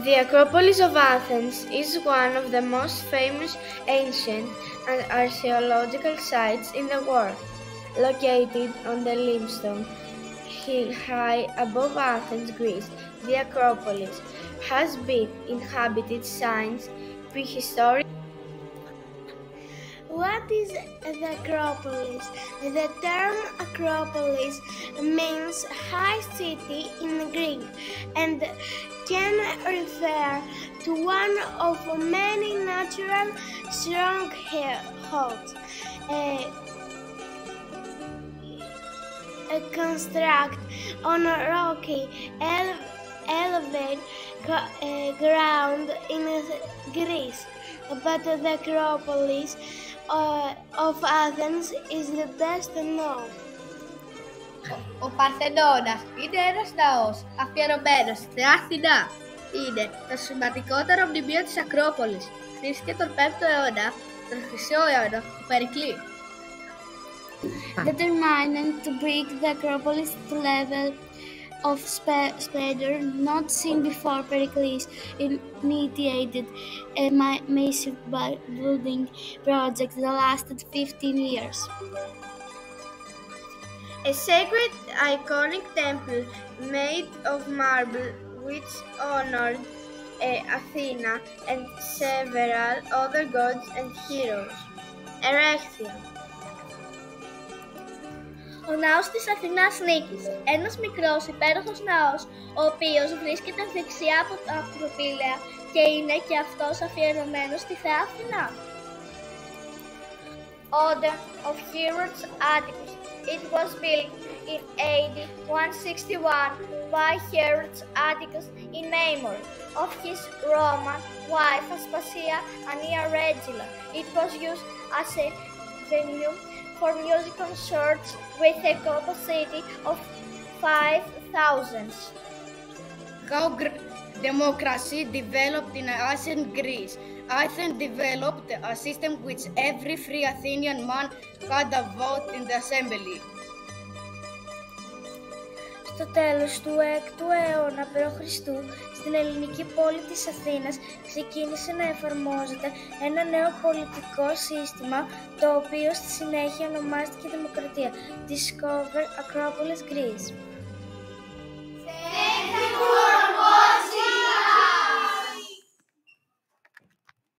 The Acropolis of Athens is one of the most famous ancient and archaeological sites in the world. Located on the limestone hill high above Athens, Greece, the Acropolis has been inhabited since prehistoric. What is the Acropolis? The term Acropolis means high city in Greek and can refer to one of many natural strongholds constructed on a rocky, elevated ground in Greece. But the Acropolis of Athens is the best known. Ο Παρθενώνας είναι ένας ναός αφιερωμένος στην Αθηνά. Είναι το σημαντικότερο μνημείο της Ακρόπολης. Χτίστηκε τον 5ο αιώνα, τον Χρυσό αιώνα του Περικλή. Determined to bring the Acropolis to level of splendor not seen before, Pericles initiated a massive building project that lasted 15 years. A sacred, iconic temple made of marble which honored Athena and several other gods and heroes. Erechtheion. Ο ναός της Αθηνάς Νίκης, ένας μικρός υπέροχος ναός, ο οποίος βρίσκεται δεξιά από τα ακροπύλαια και είναι και αυτός αφιερωμένος στη θεά Αθηνά. Order of Heroes Atticus. It was built in AD 161 by Herodes Atticus in memory of his Roman wife Aspasia Annia Regilla. It was used as a venue for music concerts with a capacity of 5,000. How democracy developed in ancient Greece. Athens developed a system which every free Athenian man had a vote in the assembly. Στο τέλος του 6ου αιώνα π.Χ. στην ελληνική πόλη της Αθήνας ξεκίνησε να εφαρμόζεται ένα νέο πολιτικό σύστημα, το οποίο στη συνέχεια ονομάστηκε Δημοκρατία. Discover Acropolis Greece.